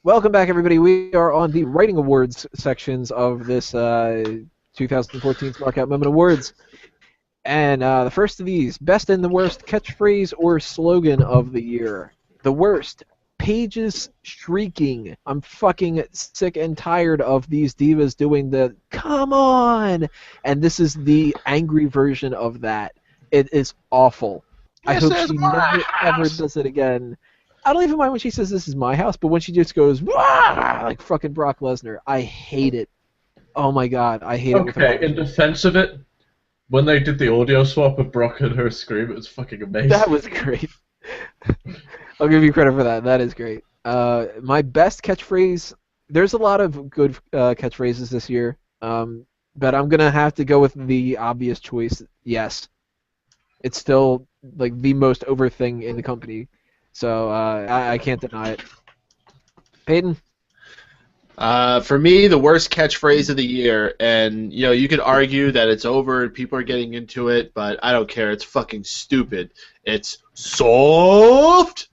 Welcome back, everybody. We are on the Writing Awards sections of this 2014 Smark Out Moment Awards. And the first of these, Best and the Worst Catchphrase or Slogan of the Year. The worst, Pages shrieking. I'm fucking sick and tired of these divas doing the, come on! And this is the angry version of that. It is awful. I This hope is she my never, ever house. does it again. I don't even mind when she says this is my house, but when she just goes, wah, like fucking Brock Lesnar, I hate it. Oh my god, I hate it with a Okay, in passion. defense of it, when they did the audio swap of Brock and her scream, it was fucking amazing. That was great. I'll give you credit for that. That is great. My best catchphrase. There's a lot of good catchphrases this year, but I'm gonna have to go with the obvious choice. Yes, it's still like the most over thing in the company, so I can't deny it. Paden. For me, the worst catchphrase of the year, and you could argue that it's over and people are getting into it, but I don't care. It's fucking stupid. It's soft.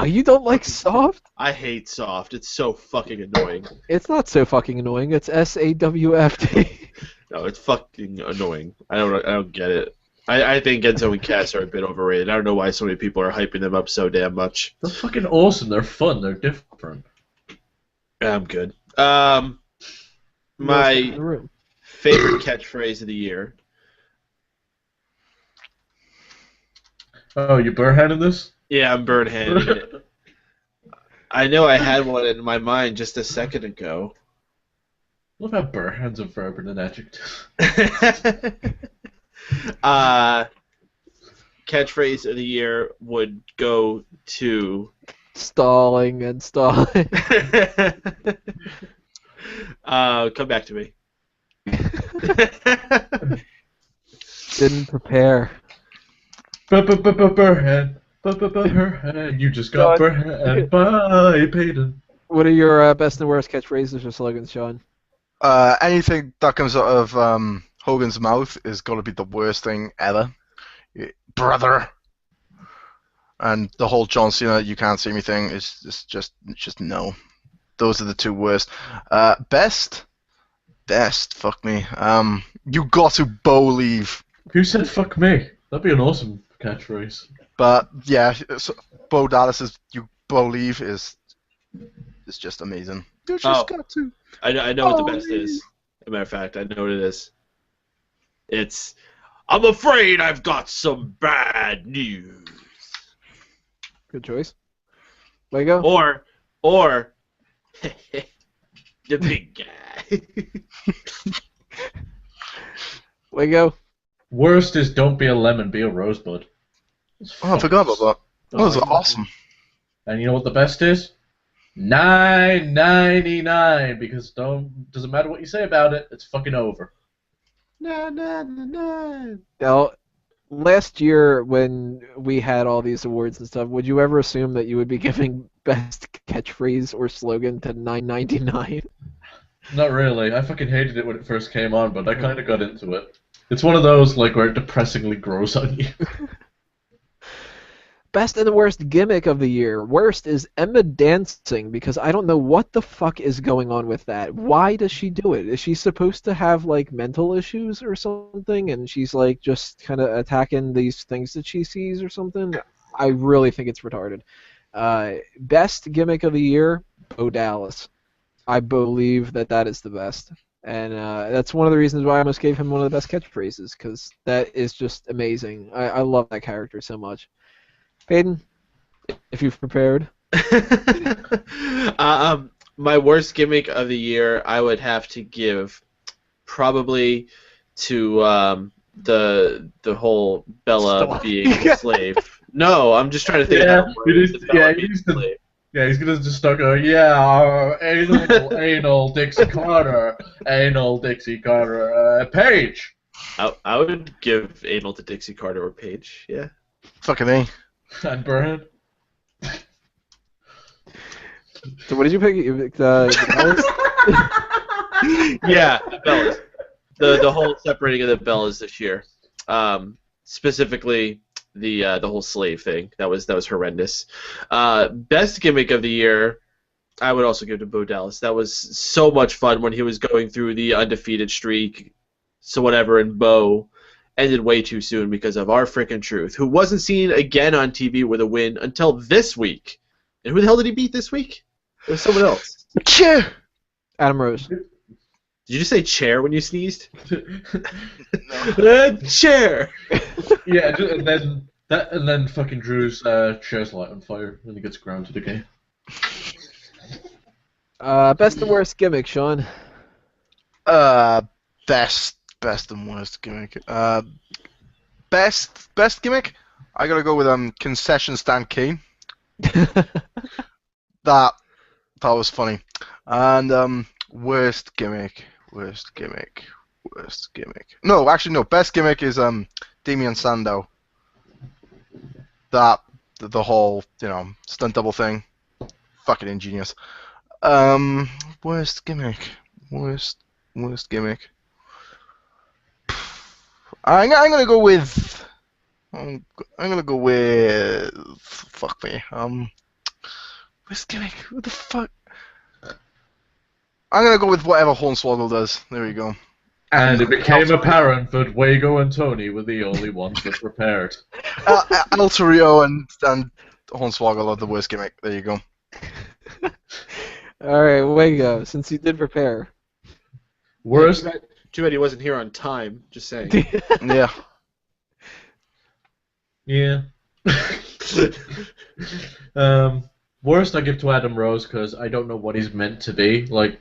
You don't like soft? I hate soft. It's so fucking annoying. It's not so fucking annoying. It's SAWFT. No, it's fucking annoying. I don't get it. I think Enzo and Cass are a bit overrated. I don't know why so many people are hyping them up so damn much. They're fucking awesome. They're fun. They're different. I'm good. In My the room. favorite catchphrase of the year. Oh, you burrhanding this? Yeah, I'm bird-handing it. I know I had one in my mind just a second ago. Love how burrhand's a verb and an adjective. Catchphrase of the year would go to Stalling and stalling. come back to me. Didn't prepare. Burrhand. Burrhand. You just got burrhand by Paden. What are your best and worst catchphrases or slogans, Shaun? Anything that comes out of Hogan's mouth is gonna be the worst thing ever. Brother. And the whole John Cena "you can't see me" thing is just no. Those are the two worst. Best, fuck me. You got to believe. Who said fuck me? That'd be an awesome catchphrase. But yeah, so Bo Dallas's "you believe" is just amazing. You just got to. I know what the best is. As a matter of fact, I know what it is. It's, I'm afraid I've got some bad news. Good choice. Wago? Or the big guy. Wago? Worst is don't be a lemon, be a rosebud. Oh, I forgot about that. That was awesome. And you know what the best is? $9.99, because doesn't matter what you say about it, it's fucking over. Now, last year when we had all these awards and stuff, would you ever assume that you would be giving best catchphrase or slogan to $9.99? Not really. I fucking hated it when it first came on, but I kind of got into it. It's one of those like where it depressingly grows on you. Best and the worst gimmick of the year. Worst is Emma dancing, because I don't know what the fuck is going on with that. Why does she do it? Is she supposed to have like mental issues or something, and she's like just kind of attacking these things that she sees or something? I really think it's retarded. Best gimmick of the year, Bo Dallas. I believe that is the best. And that's one of the reasons why I almost gave him one of the best catchphrases, because that is just amazing. I love that character so much. Paden, if you've prepared. My worst gimmick of the year, I would have to give probably to the whole Bella being a slave. No, I'm just trying to think of slave. Yeah, he's gonna just start going, yeah, anal Dixie Carter, Paige. I would give anal to Dixie Carter or Paige, yeah. Fucking me. And Burn. So what did you pick? The Yeah, the Bellas. The whole separating of the Bellas this year. Specifically the whole slave thing. That was horrendous. Best gimmick of the year, I would also give it to Bo Dallas. That was so much fun when he was going through the undefeated streak, so whatever, and Bo ended way too soon because of our frickin' truth, who wasn't seen again on TV with a win until this week. And who the hell did he beat this week? It was someone else. Cheer. Adam Rose. Did you just say chair when you sneezed? No. Chair. Yeah, and then fucking Drew's chair's light on fire when he gets grounded again. Best and worst gimmick, Shaun. Best and worst gimmick. Best gimmick. I gotta go with concession stand Kane. That was funny. And worst gimmick. No, actually no. Best gimmick is Damian Sandow. That the whole stunt double thing, fucking ingenious. Worst gimmick. Worst gimmick. I'm gonna go with. I'm gonna go with. Fuck me. Worst gimmick. What the fuck? I'm gonna go with whatever Hornswoggle does. There we go. And it became apparent that Wago and Tony were the only ones that prepared. El Torrio and Hornswoggle are the worst gimmick. There you go. All right, Wago. Since you did prepare. Worst. Too bad he wasn't here on time. Just saying. Yeah. Yeah. Worst I give to Adam Rose because I don't know what he's meant to be. Like,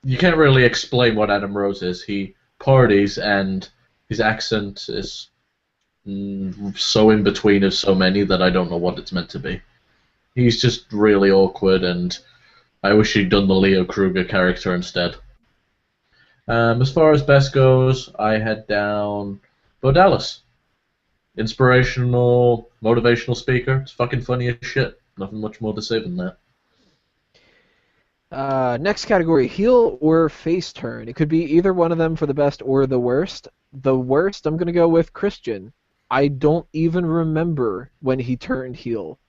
you can't really explain what Adam Rose is. He parties and his accent is so in between of so many that I don't know what it's meant to be. He's just really awkward, and I wish he'd done the Leo Kruger character instead. As far as best goes, I had down Bo Dallas. Inspirational, motivational speaker. It's fucking funny as shit. Nothing much more to say than that. Next category, heel or face turn. It could be either one of them for the best or the worst. The worst, I'm going to go with Christian. I don't even remember when he turned heel.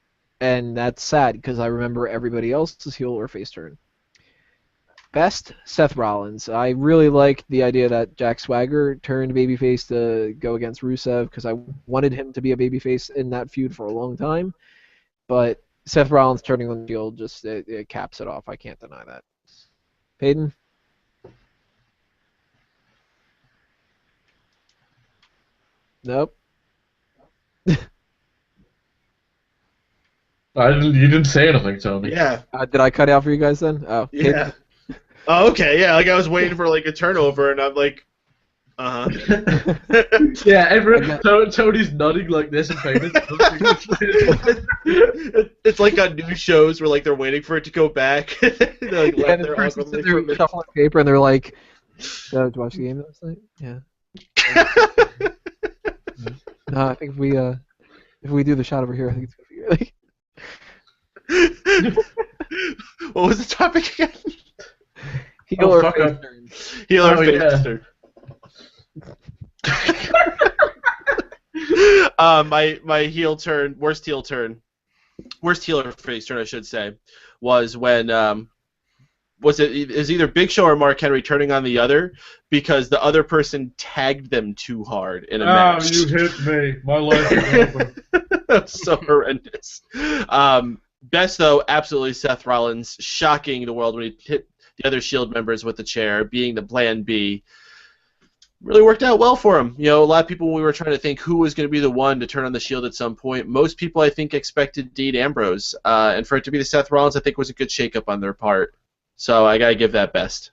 And that's sad because I remember everybody else's heel or face turn. Best, Seth Rollins. I really liked the idea that Jack Swagger turned babyface to go against Rusev because I wanted him to be a babyface in that feud for a long time. But Seth Rollins turning on the heel just it caps it off. I can't deny that. Paden? Nope. You didn't say anything, Tony. Yeah. Did I cut out for you guys then? Oh, Yeah. Oh, okay. Yeah. Like I was waiting for like a turnover, and I'm like, Yeah. Tony's nodding like this and famous. It's like on news shows where like they're waiting for it to go back. They're like Yeah, left the there person awkwardly sits there for a shuffling paper and they're like, "Did you watch the game last night?" Yeah. No, I think if we do the shot over here, I think it's gonna be like. What was the topic again? Heel or face turn. Heel or face yeah. turn. My heel turn, worst heel or face turn, I should say, was when it was either Big Show or Mark Henry turning on the other because the other person tagged them too hard in a match. You hit me. My life is over. That's so horrendous. Best though, absolutely Seth Rollins, shocking the world when he hit the other Shield members with the chair, being the Plan B. Really worked out well for him. You know, a lot of people, when we were trying to think who was going to be the one to turn on the Shield at some point, most people, I think, expected Dean Ambrose. And for it to be the Seth Rollins, I think, was a good shakeup on their part. So I got to give that best.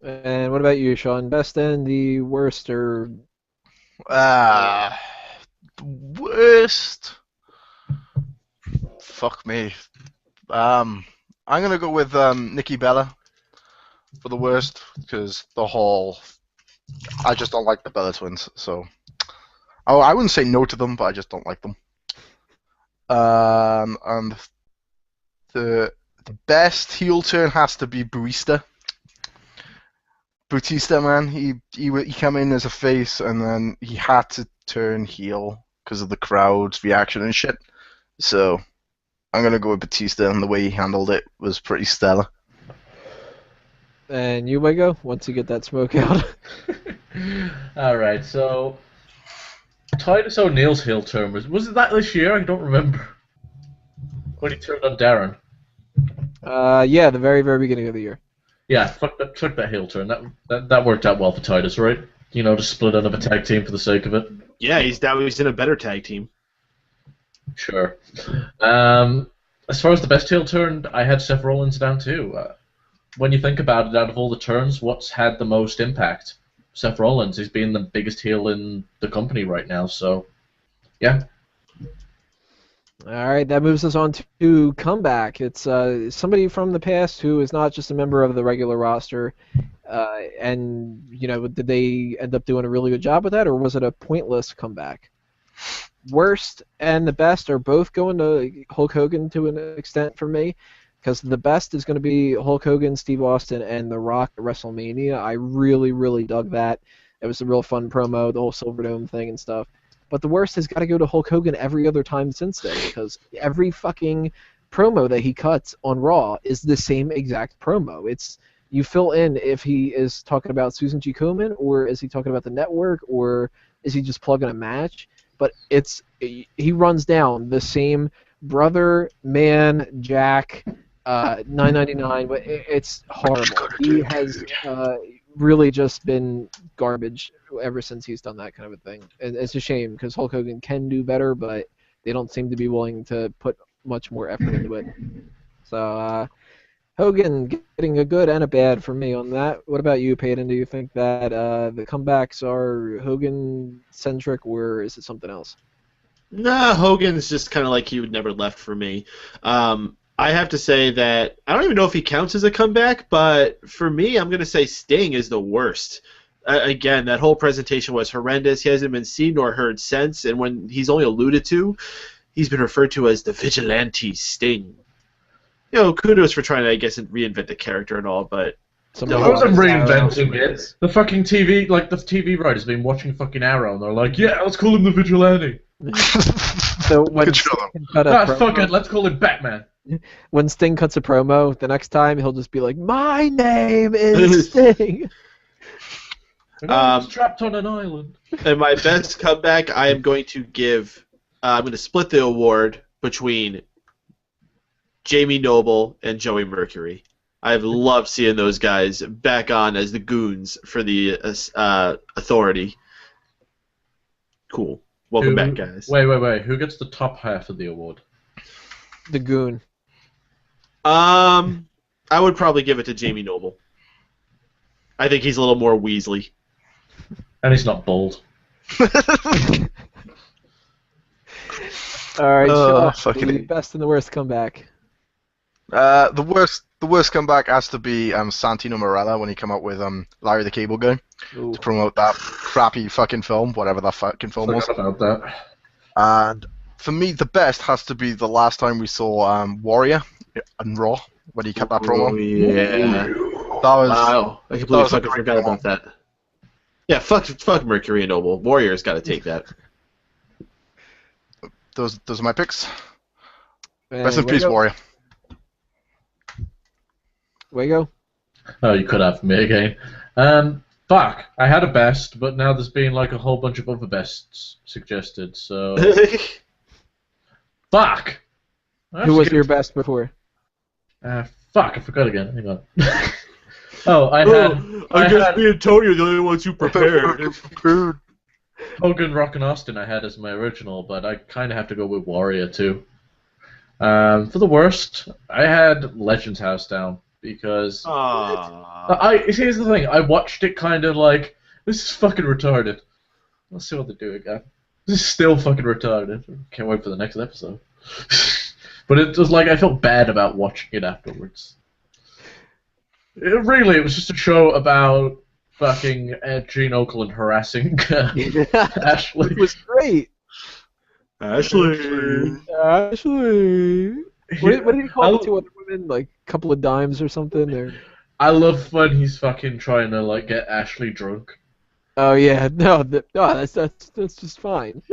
And what about you, Shaun? Best and the worst, or Worst. Fuck me. I'm gonna go with Nikki Bella for the worst because the whole. I just don't like the Bella twins, so I wouldn't say no to them, but I just don't like them. And the best heel turn has to be Bautista, man. He came in as a face, and then he had to turn heel because of the crowd's reaction and shit. So I'm gonna go with Batista, and the way he handled it was pretty stellar. And you, Wago, once you get that smoke out. Alright, so Titus O'Neil's heel turn was it that this year? I don't remember. When he turned on Darren. Yeah, the very, very beginning of the year. Yeah, fuck that heel turn. That worked out well for Titus, right? You know, to split out of a tag team for the sake of it. Yeah, he's in a better tag team. Sure. As far as the best heel turn, I had Seth Rollins down too. When you think about it, out of all the turns, what's had the most impact? Seth Rollins. He's been the biggest heel in the company right now, so yeah. All right, that moves us on to comeback. It's somebody from the past who is not just a member of the regular roster. And, you know, did they end up doing a really good job with that, or was it a pointless comeback? Worst and the best are both going to Hulk Hogan to an extent for me, because the best is going to be Hulk Hogan, Steve Austin, and The Rock at WrestleMania. I really, really dug that. It was a real fun promo, the whole Silverdome thing and stuff. But the worst has got to go to Hulk Hogan every other time since then, because every fucking promo that he cuts on Raw is the same exact promo. It's you fill in if he is talking about Susan G. Komen, or is he talking about the network, or is he just plugging a match? But he runs down the same brother, man, Jack, 999, but it's horrible. He has really just been garbage ever since he's done that kind of a thing. And it's a shame, because Hulk Hogan can do better, but they don't seem to be willing to put much more effort into it. So, Hogan getting a good and a bad for me on that. What about you, Paden? Do you think that the comebacks are Hogan-centric, or is it something else? Nah, Hogan's just kind of like he would never left for me. I have to say that I don't even know if he counts as a comeback, but for me, I'm going to say Sting is the worst. Again, that whole presentation was horrendous. He hasn't been seen nor heard since, and when he's only alluded to, he's been referred to as the vigilante Sting. You know, kudos for trying to, I guess, reinvent the character and all, but... I wasn't reinventing it. The fucking TV, like, the TV writers have been watching fucking Arrow, and they're like, yeah, let's call him the vigilante. So when fuck it, let's call him Batman. When Sting cuts a promo, the next time he'll just be like, "My name is Sting." He's trapped on an island. And my best comeback, I am going to give. I'm going to split the award between Jamie Noble and Joey Mercury. I've loved seeing those guys back on as the goons for the Authority. Cool. Welcome back, guys. Wait. Who gets the top half of the award? The goon. I would probably give it to Jamie Noble. I think he's a little more Weasley. And he's not bald. All right, fucking the best and the worst comeback. The worst comeback has to be Santino Marella when he came out with Larry the Cable Guy to promote that crappy fucking film, whatever that fucking film was. About that. And for me, the best has to be the last time we saw Warrior on Raw when he cut that promo. Oh yeah, that was wow. I completely fucking forgot about that. Yeah, fuck Mercury and Noble. Warrior's got to take that. Those are my picks. And Rest in peace, Warrior. Wago? Oh, you could have me again. Fuck. I had a best, but now there's been like a whole bunch of other bests suggested, so... Fuck! Who was your best before? Fuck, I forgot again. Hang on. I guess me and Tony are the only ones who prepared. Hogan, Rock, and Austin I had as my original, but I kind of have to go with Warrior, too. For the worst, I had Legends House down, because... Here's the thing, I watched it kind of like, this is fucking retarded. Let's see what they do again. This is still fucking retarded. Can't wait for the next episode. But it was like, I felt bad about watching it afterwards. It was just a show about fucking Gene Okerlund harassing Ashley. It was great. Ashley. What did he call the two other women? Like a couple of dimes or something? Or... I love when he's fucking trying to like get Ashley drunk. Oh yeah, that's just fine.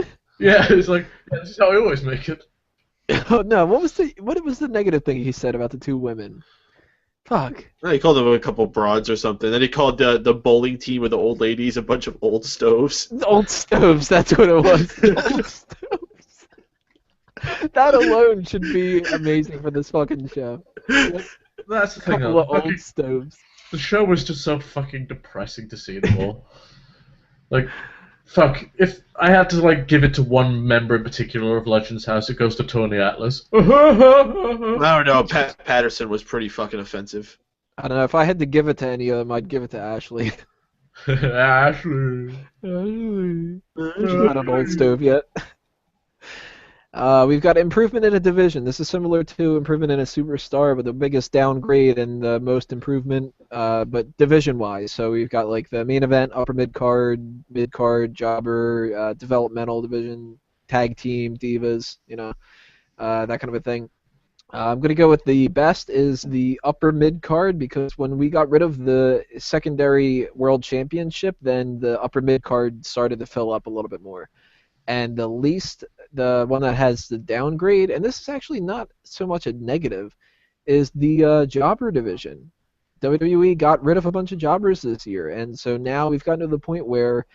Yeah, it's like, this is how I always make it. Oh no, what was the negative thing he said about the two women? Fuck. No, he called them a couple broads or something. Then he called the bowling team with the old ladies a bunch of old stoves. Old stoves, that's what it was. Old stoves. That alone should be amazing for this fucking show. That's the thing. Couple of old stoves. The show was just so fucking depressing to see them all. Like, fuck. If I had to like give it to one member in particular of Legends House, it goes to Tony Atlas. I don't know. Patterson was pretty fucking offensive. I don't know, if I had to give it to any of them, I'd give it to Ashley. Ashley. She's not an old stove yet. We've got improvement in a division. This is similar to improvement in a superstar, but the biggest downgrade and the most improvement, but division-wise. So we've got like the main event, upper mid card, jobber, developmental division, tag team, divas, that kind of a thing. I'm going to go with the best is the upper mid card because when we got rid of the secondary world championship, then the upper mid card started to fill up a little bit more. And the least, the one that has the downgrade, and this is actually not so much a negative, is the jobber division. WWE got rid of a bunch of jobbers this year, and so now we've gotten to the point where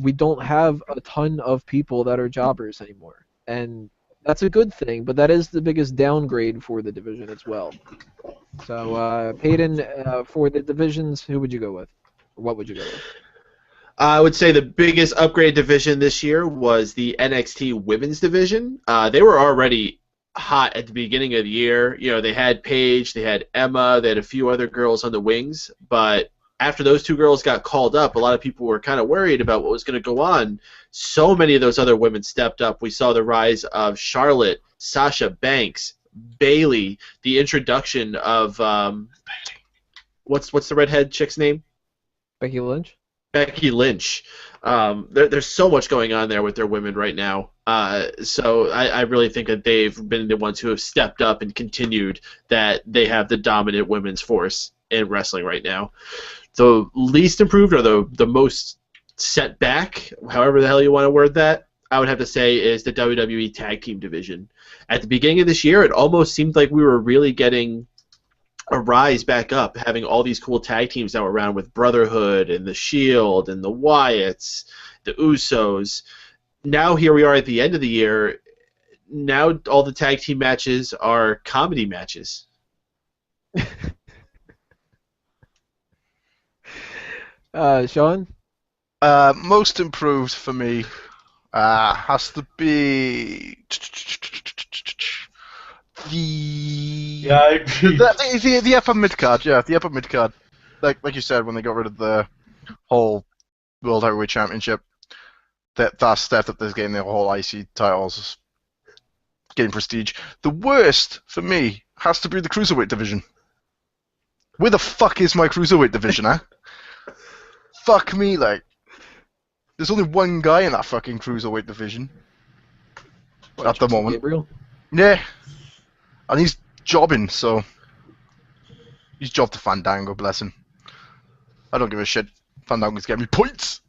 we don't have a ton of people that are jobbers anymore. And that's a good thing, but that is the biggest downgrade for the division as well. So, Paden, for the divisions, who would you go with? Or what would you go with? I would say the biggest upgrade division this year was the NXT Women's Division. They were already hot at the beginning of the year. They had Paige, they had Emma, they had a few other girls on the wings, but after those two girls got called up, a lot of people were kind of worried about what was going to go on. So many of those other women stepped up. We saw the rise of Charlotte, Sasha Banks, Bayley, the introduction of what's the redhead chick's name? Becky Lynch? Becky Lynch. There's so much going on there with their women right now. So I really think that they've been the ones who have stepped up and continued that they have the dominant women's force in wrestling right now. The least improved or the most set back, however the hell you want to word that, I would have to say is the WWE Tag Team division. At the beginning of this year, it almost seemed like we were really getting a rise back up, having all these cool tag teams that were around with Brotherhood and the Shield and the Wyatts, the Usos. Now here we are at the end of the year. Now all the tag team matches are comedy matches. Shaun? Most improved for me has to be the upper mid card. Yeah, the upper mid card. Like you said, when they got rid of the whole World Heavyweight Championship, that stepped up this game. The whole IC titles, getting prestige. The worst for me has to be the cruiserweight division. Where the fuck is my cruiserweight division, huh? Fuck me, like. There's only one guy in that fucking cruiserweight division. At the moment. Gabriel? Yeah. And he's jobbing, so. He's jobbed to Fandango, bless him. I don't give a shit. Fandango's getting me points!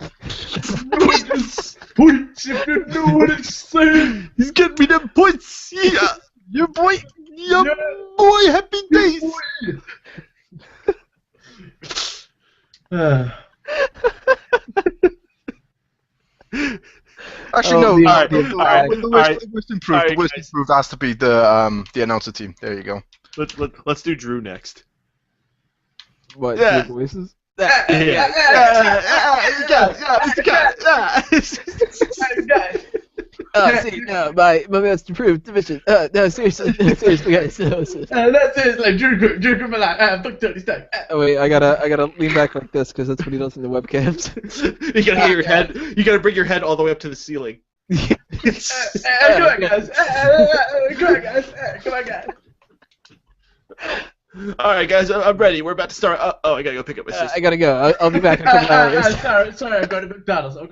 Points! Points, if you know what it's saying! He's getting me them points! Yeah! Your boy! Your boy! Happy days! Actually, no. The worst improved has to be the announcer team. There you go. Let's do Drew next. What? Yeah. Two voices? See, no, my most improved division. No, seriously, guys. No, seriously. That's it, like Drew Grimlock, fuck Tony Stark. Oh wait, I gotta lean back like this because that's what he does in the webcams. You gotta get your head. You gotta bring your head all the way up to the ceiling. Come on, guys. Come on, guys. All right, guys, I'm ready. We're about to start. Oh, I gotta go pick up my sister. I gotta go. I'll be back in a couple hours. Sorry, I'm going to McDonald's. I'm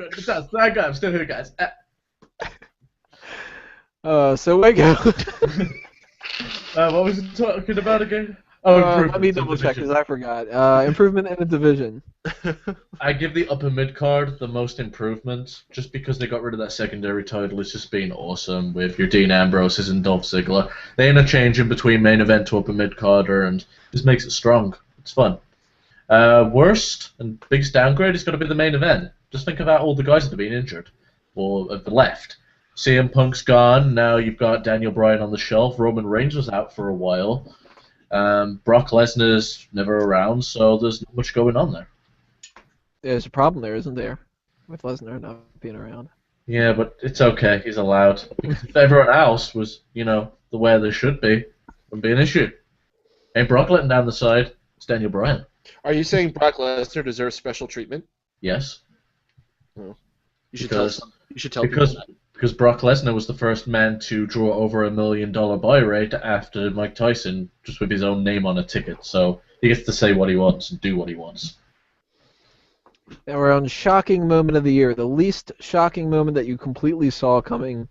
still here, guys. So Wago. What was it talking about again? Oh, Let me improvements in double check division. because I forgot. Improvement in the division. I give the upper mid card the most improvement, just because they got rid of that secondary title. It's just been awesome with your Dean Ambroses and Dolph Ziggler. They interchange in between main event to upper mid carder, and just makes it strong. It's fun. Worst and biggest downgrade is going to be the main event. Just think about all the guys that have been injured or have left. CM Punk's gone. Now you've got Daniel Bryan on the shelf. Roman Reigns was out for a while. Brock Lesnar's never around, so there's not much going on there. There's a problem there, isn't there, with Lesnar not being around? Yeah, but it's okay. He's allowed. Because if everyone else was, the way they should be, it wouldn't be an issue. Ain't Brock letting down the side. It's Daniel Bryan. Are you saying Brock Lesnar deserves special treatment? Yes. You should tell people Because that. because Brock Lesnar was the first man to draw over $1 million buy rate after Mike Tyson, just with his own name on a ticket. So he gets to say what he wants and do what he wants. Now we're on shocking moment of the year. The least shocking moment that you completely saw coming,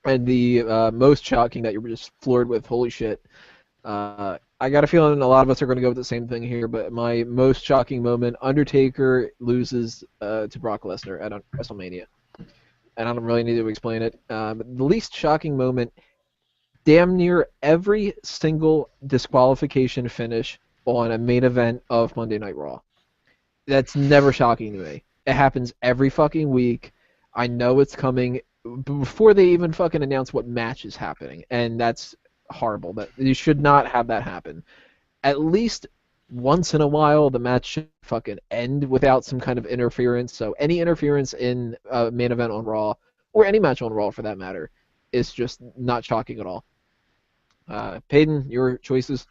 and the most shocking that you were just floored with. Holy shit. I got a feeling a lot of us are going to go with the same thing here, but my most shocking moment, Undertaker loses to Brock Lesnar at WrestleMania. And I don't really need to explain it. But the least shocking moment, damn near every single disqualification finish on a main event of Monday Night Raw. That's never shocking to me. It happens every fucking week. I know it's coming before they even fucking announce what match is happening, and that's horrible. That you should not have that happen. At least once in a while, the match should fucking end without some kind of interference. So any interference in a main event on Raw, or any match on Raw for that matter, is just not shocking at all. Paden, your choices?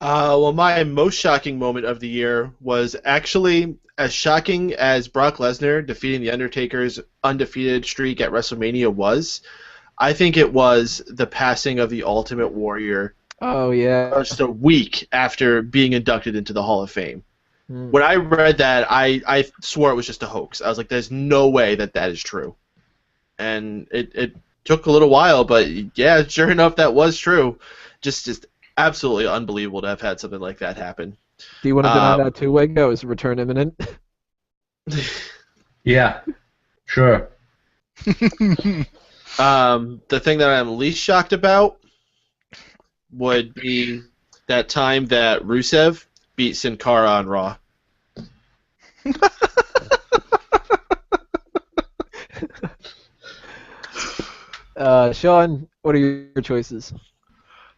Well, my most shocking moment of the year was actually as shocking as Brock Lesnar defeating The Undertaker's undefeated streak at WrestleMania was. I think it was the passing of the Ultimate Warrior Oh, yeah. just a week after being inducted into the Hall of Fame. Hmm. When I read that, I swore it was just a hoax. I was like, there's no way that is true. And it took a little while, but yeah, sure enough, that was true. Just absolutely unbelievable to have had something like that happen. Do you want to deny that too, Wago? Is return imminent? Yeah, sure. The thing that I'm least shocked about would be that time that Rusev beat Sin Cara on Raw. Shaun, what are your choices?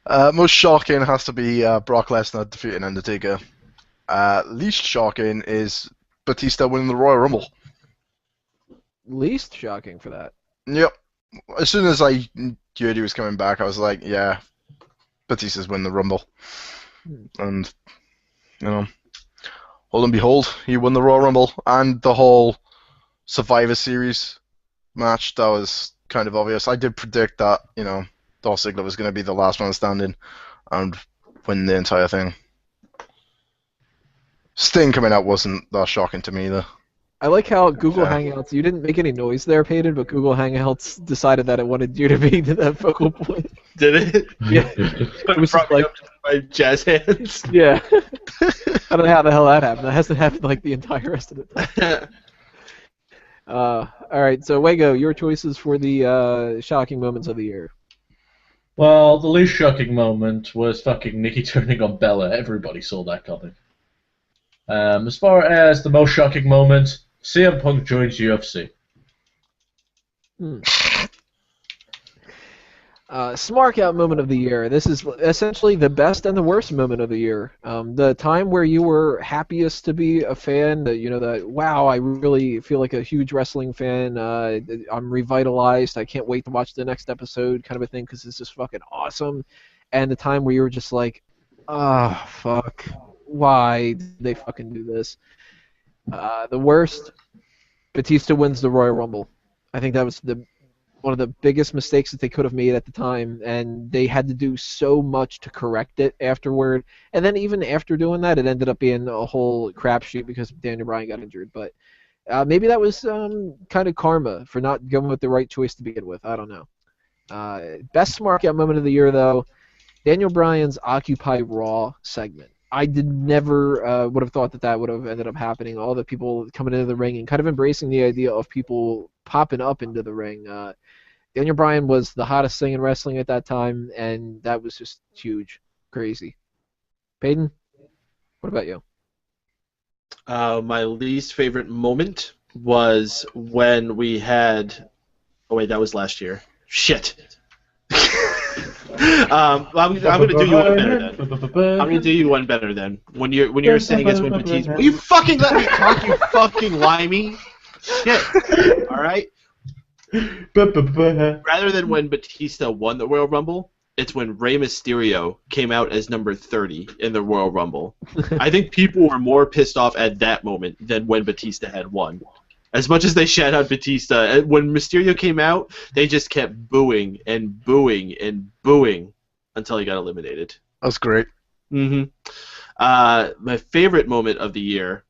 Most shocking has to be Brock Lesnar defeating Undertaker. Least shocking is Batista winning the Royal Rumble. Least shocking for that. Yep. As soon as I heard he was coming back, I was like, yeah, Batista's winning the Rumble. And, hold and behold, he won the Royal Rumble. And the whole Survivor Series match, that was kind of obvious. I did predict that, Dolph Ziggler was going to be the last man standing and win the entire thing. Sting coming out wasn't that shocking to me either. I like how Google Hangouts, you didn't make any noise there, Paden, but Google Hangouts decided that it wanted you to be that focal point. Did it? Yeah. It was Brought me up to my jazz hands. Yeah. I don't know how the hell that happened. That hasn't happened like the entire rest of the time. All right, so Wago, your choices for the shocking moments of the year. Well, the least shocking moment was fucking Nikki turning on Bella. Everybody saw that coming. As far as the most shocking moment, CM Punk joins UFC. Smark Out Moment of the year. This is essentially the best and the worst moment of the year. The time where you were happiest to be a fan, that wow, I really feel like a huge wrestling fan. I'm revitalized. I can't wait to watch the next episode, kind of a thing, because this is fucking awesome. And the time where you were just like, ah, fuck, why did they fucking do this? The worst, Batista wins the Royal Rumble. I think that was one of the biggest mistakes that they could have made at the time, and they had to do so much to correct it afterward. And then even after doing that, it ended up being a whole crapshoot because Daniel Bryan got injured. But maybe that was kind of karma for not going with the right choice to begin with. I don't know. Best Smark Out Moment of the year, though, Daniel Bryan's Occupy Raw segment. I never would have thought that would have ended up happening. All the people coming into the ring and kind of embracing the idea of people popping up into the ring. Daniel Bryan was the hottest thing in wrestling at that time, and that was just huge, crazy. Paden, what about you? My least favorite moment was when we had. Oh wait, that was last year. Shit. I'm gonna do you one better then. I'm gonna do you one better then. When you're saying it's when Batista. Will you fucking let me talk, you fucking limey? Shit. All right. Rather than when Batista won the Royal Rumble, it's when Rey Mysterio came out as number 30 in the Royal Rumble. I think people were more pissed off at that moment than when Batista had won. As much as they shat out Batista, when Mysterio came out, they just kept booing and booing and booing until he got eliminated. That's great. My favorite moment of the year,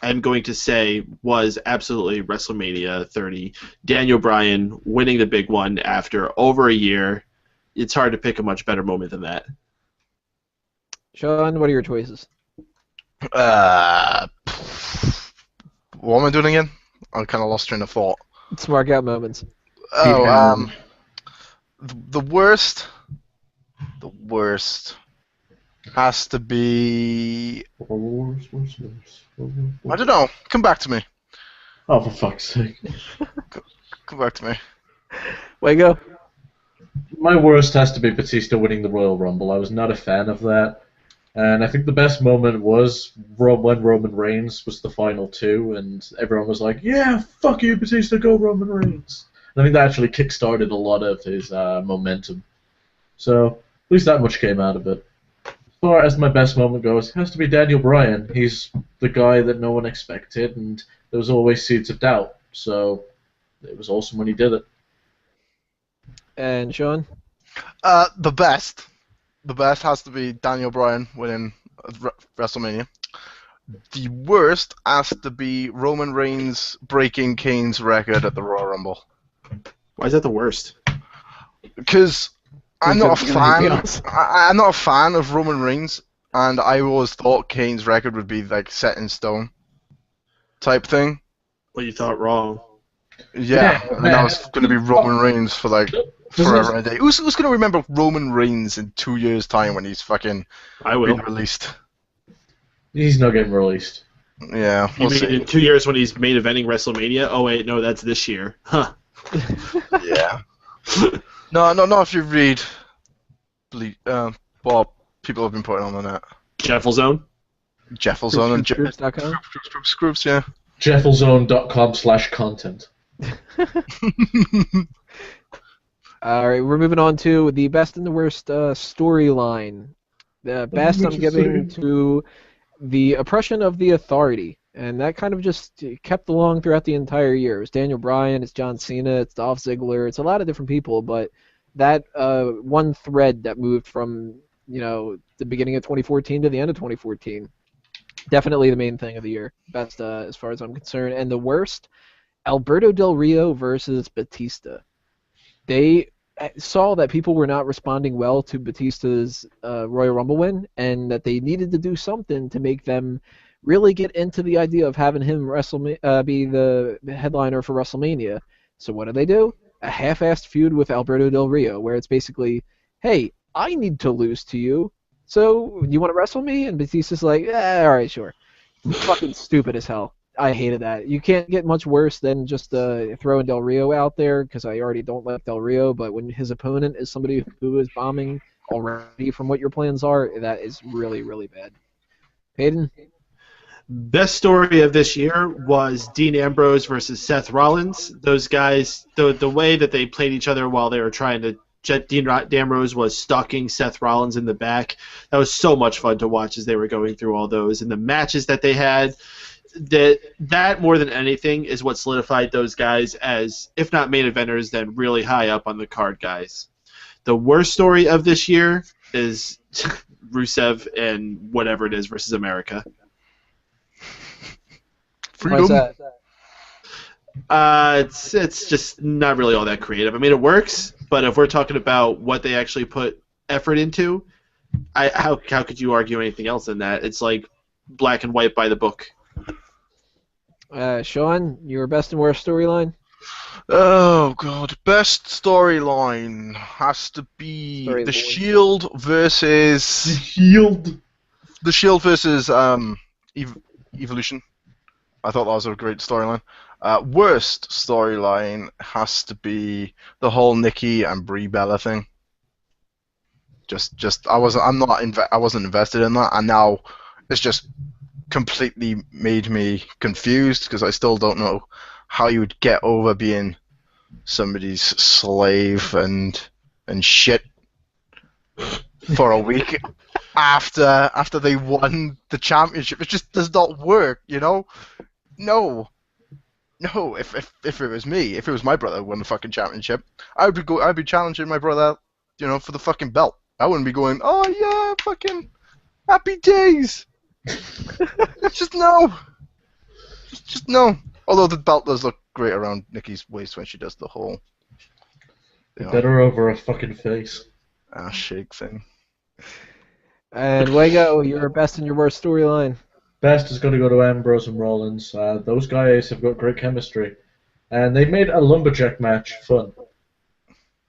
I'm going to say, was absolutely WrestleMania 30. Daniel Bryan winning the big one after over a year. It's hard to pick a much better moment than that. Shaun, what are your choices? What am I doing again? I kind of lost train of thought. Smark Out Moments. Oh, the worst has to be. I don't know. Come back to me. Oh, for fuck's sake. Come back to me. Wago? My worst has to be Batista winning the Royal Rumble. I was not a fan of that. And I think the best moment was when Roman Reigns was the final two, and everyone was like, yeah, fuck you, Batista, go Roman Reigns. And I think that actually kick-started a lot of his momentum. So, at least that much came out of it. As far as my best moment goes, it has to be Daniel Bryan. He's the guy that no one expected, and there was always seeds of doubt. So, it was awesome when he did it. And Shaun? The best has to be Daniel Bryan winning WrestleMania. The worst has to be Roman Reigns breaking Kane's record at the Royal Rumble. Why is that the worst? Because I'm not a fan. I'm not a fan of Roman Reigns, and I always thought Kane's record would be like set in stone, type thing. Well, you thought wrong. Yeah, and that was going to be Roman Reigns for like forever and a day. Who's going to remember Roman Reigns in 2 years' time when he's fucking being released? He's not getting released. Yeah, You mean in 2 years when he's main eventing WrestleMania? Oh wait, no, that's this year. Huh. Yeah. No, if you read what people have been putting on the net. Jeffel Jeffelzone and Scroops, yeah. Jeffelzone.com/content. All right, we're moving on to the best and the worst storyline. The best I'm giving to the oppression of the authority, and that kind of just kept along throughout the entire year. It's Daniel Bryan, it's John Cena, it's Dolph Ziggler, it's a lot of different people, but that one thread that moved from the beginning of 2014 to the end of 2014, definitely the main thing of the year. Best as far as I'm concerned, and the worst, Alberto Del Rio versus Batista. They saw that people were not responding well to Batista's Royal Rumble win, and that they needed to do something to make them really get into the idea of having him be the headliner for WrestleMania. So what do? A half-assed feud with Alberto Del Rio, where it's basically, hey, I need to lose to you, so you want to wrestle me? And Batista's like, all right, sure. Fucking stupid as hell. I hated that. You can't get much worse than just throwing Del Rio out there, because I already don't like Del Rio, but when his opponent is somebody who is bombing already from what your plans are, that is really, really bad. Paden? Best story of this year was Dean Ambrose versus Seth Rollins. Those guys, the way that they played each other while they were trying to... Dean Ambrose was stalking Seth Rollins in the back. That was so much fun to watch as they were going through all those. And the matches that they had... That more than anything is what solidified those guys as, if not main eventers, then really high up on the card guys. The worst story of this year is Rusev and whatever it is versus America. Freedom. Why is that? It's just not really all that creative. I mean, it works, but if we're talking about what they actually put effort into, how could you argue anything else in that? It's like black and white by the book. Shaun, your best and worst storyline? Oh god, best storyline has to be the Shield versus Shield. The Shield versus Evolution. I thought that was a great storyline. Worst storyline has to be the whole Nikki and Brie Bella thing. I wasn't invested in that, and now it's just completely made me confused because I still don't know how you would get over being somebody's slave and shit for a week after they won the championship. It just does not work, you know? No. If it was me, if it was my brother who won the fucking championship, I'd be challenging my brother, you know, for the fucking belt. I wouldn't be going, oh yeah, fucking happy days. Just no. Just no. Although the belt does look great around Nikki's waist when she does the whole better over a fucking face. Ass shake thing. And Wago, your best and your worst storyline? Best is going to go to Ambrose and Rollins. Those guys have got great chemistry. And they made a lumberjack match fun.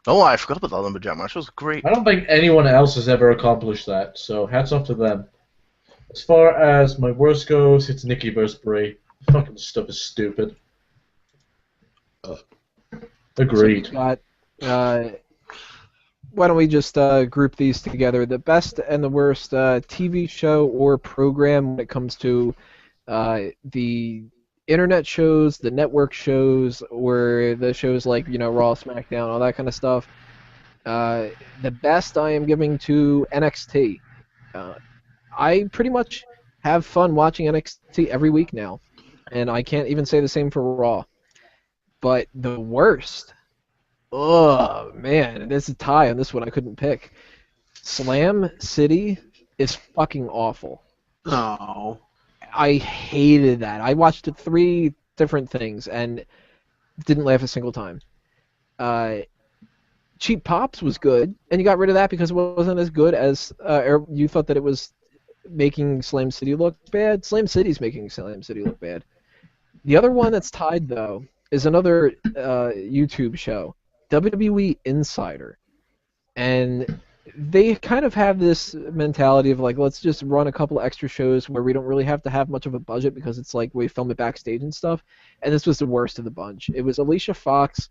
Oh, I forgot about that lumberjack match. It was great. I don't think anyone else has ever accomplished that, so hats off to them. As far as my worst goes, it's Nikki versus Brie. Fucking stuff is stupid. Agreed. So why don't we just group these together? The best and the worst TV show or program when it comes to the internet shows, the network shows, or the shows like, you know, Raw, SmackDown, all that kind of stuff. The best I am giving to NXT. I pretty much have fun watching NXT every week now, and I can't even say the same for Raw. But the worst, oh man, there's a tie on this one. I couldn't pick. Slam City is fucking awful. Oh. I hated that. I watched it 3 different things and didn't laugh a single time. Cheap Pops was good, and you got rid of that because it wasn't as good as or you thought that it was making Slam City look bad. Slam City's making Slam City look bad. The other one that's tied, though, is another YouTube show, WWE Insider. And they kind of have this mentality of like, let's just run a couple extra shows where we don't really have to have much of a budget because it's like we film it backstage and stuff. And this was the worst of the bunch. It was Alicia Fox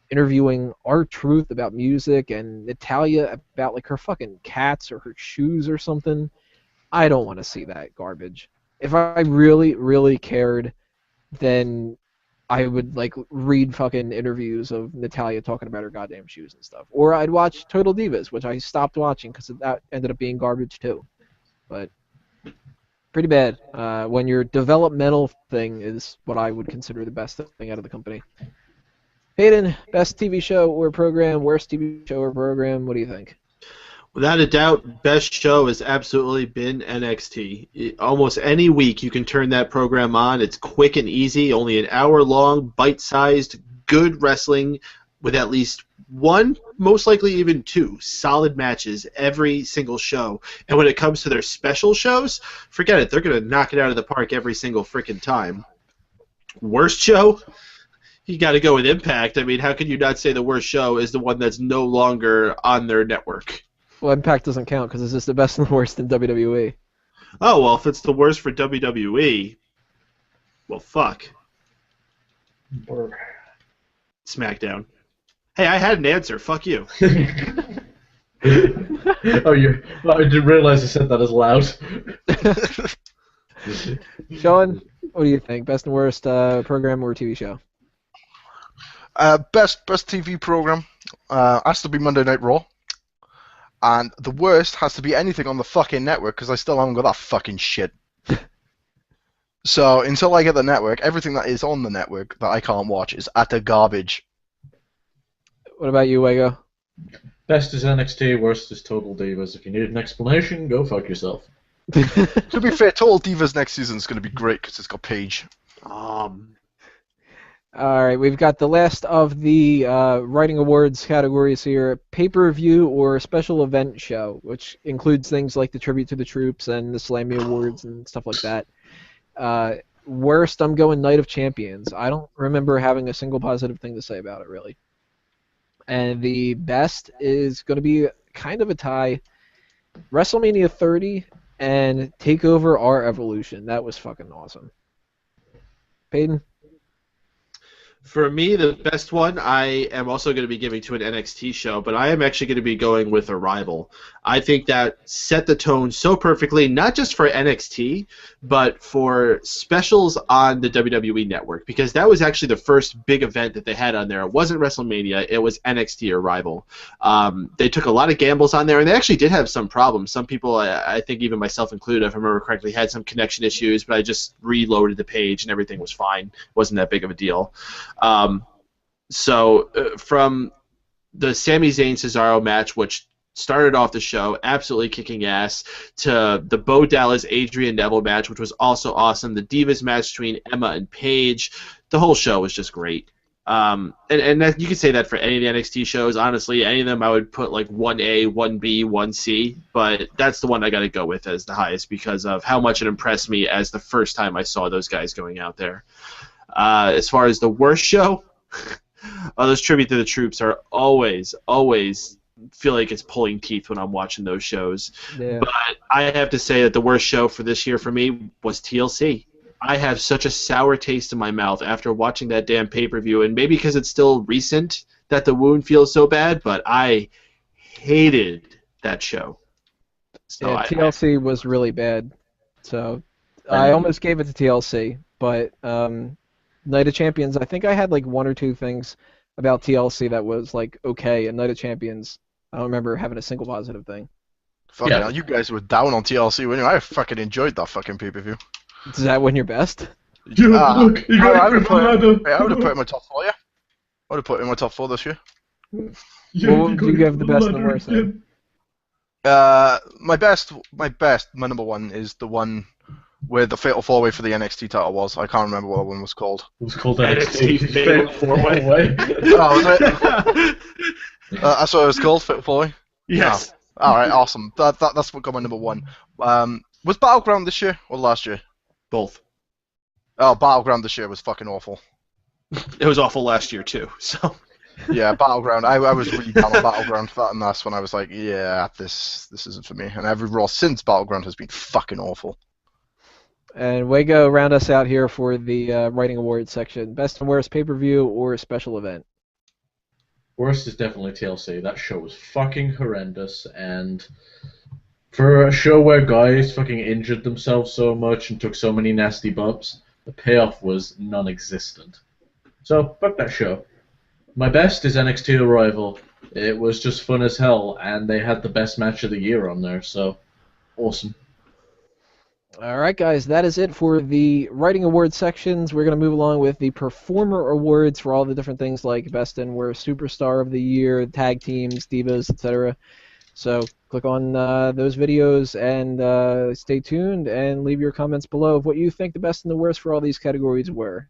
interviewing R-Truth about music and Natalia about like her fucking cats or her shoes or something. I don't want to see that garbage. If I really, really cared, then I would like read fucking interviews of Natalia talking about her goddamn shoes and stuff. Or I'd watch Total Divas, which I stopped watching because that ended up being garbage too. But pretty bad. When your developmental thing is what I would consider the best thing out of the company. Paden, best TV show or program, worst TV show or program, what do you think? Without a doubt, best show has absolutely been NXT. Almost any week you can turn that program on. It's quick and easy, only an hour long, bite-sized, good wrestling with at least 1, most likely even 2, solid matches every single show. And when it comes to their special shows, forget it. They're going to knock it out of the park every single freaking time. Worst show? You got to go with Impact. I mean, how can you not say the worst show is the one that's no longer on their network? Well, Impact doesn't count because it's just the best and the worst in WWE. Oh, well, if it's the worst for WWE, well, fuck. SmackDown. Hey, I had an answer. Fuck you. I didn't realize I said that as loud. Shaun, what do you think? Best and worst program or TV show? Best TV program has to be Monday Night Raw. And the worst has to be anything on the fucking network because I still haven't got that fucking shit. So until I get the network, everything that is on the network that I can't watch is utter garbage. What about you, Wago? Best is NXT, worst is Total Divas. If you need an explanation, go fuck yourself. To be fair, Total Divas next season is going to be great because it's got Paige. All right, we've got the last of the writing awards categories here: pay-per-view or special event show, which includes things like the tribute to the troops and the Slammy Awards and stuff like that. Worst, I'm going Night of Champions. I don't remember having a single positive thing to say about it, really. And the best is going to be kind of a tie. WrestleMania 30 and TakeOver Our Evolution. That was fucking awesome. Paden? For me, the best one, I am also going to be giving to an NXT show, but I am actually going to be going with Arrival. I think that set the tone so perfectly, not just for NXT, but for specials on the WWE Network, because that was actually the first big event that they had on there. It wasn't WrestleMania, it was NXT Arrival. They took a lot of gambles on there, and they actually did have some problems. Some people, I think even myself included, if I remember correctly, had some connection issues, but I just reloaded the page and everything was fine. It wasn't that big of a deal. From the Sami Zayn Cesaro match, which started off the show absolutely kicking ass, to the Bo Dallas Adrian Neville match, which was also awesome, the Divas match between Emma and Paige, the whole show was just great. And that, you could say that for any of the NXT shows. Honestly, any of them I would put like 1A, 1B, 1C, but that's the one I got to go with as the highest because of how much it impressed me as the first time I saw those guys going out there. As far as the worst show, those tribute to the troops are always feel like it's pulling teeth when I'm watching those shows. Yeah. But I have to say that the worst show for this year for me was TLC. I have such a sour taste in my mouth after watching that damn pay-per-view, and maybe because it's still recent that the wound feels so bad, but I hated that show. So yeah, TLC was really bad. So I almost gave it to TLC, but Night of Champions, I think I had like one or two things about TLC that was like okay, and Night of Champions, I don't remember having a single positive thing. Fucking hell, you guys were down on TLC, weren't you? I fucking enjoyed that fucking pay-per-view. Does that win your best? Look, you got I would have put it in my top 4, yeah. I would have put it in my top 4 this year. What would you give the best and the worst then? My number one is the one where the Fatal 4-Way for the NXT title was. I can't remember what that one was called. It was called NXT Fatal 4-Way. Oh, was it? That's what it was called, Fatal 4-Way? Yes. Oh. Alright, awesome. That's what got my number one. Was Battleground this year or last year? Both. Oh, Battleground this year was fucking awful. It was awful last year too. So. Yeah, Battleground. I was really down on Battleground for that, and that's when I was like, yeah, this isn't for me. And every Raw since Battleground has been fucking awful. And Wago, round us out here for the writing awards section. Best and worst pay-per-view or special event? Worst is definitely TLC. That show was fucking horrendous, and for a show where guys fucking injured themselves so much and took so many nasty bumps, the payoff was non-existent. So, fuck that show. My best is NXT Arrival. It was just fun as hell, and they had the best match of the year on there, so awesome. All right, guys, that is it for the writing awards sections. We're going to move along with the performer awards for all the different things like best and worst superstar of the year, tag teams, divas, etc. So click on those videos and stay tuned and leave your comments below of what you think the best and the worst for all these categories were.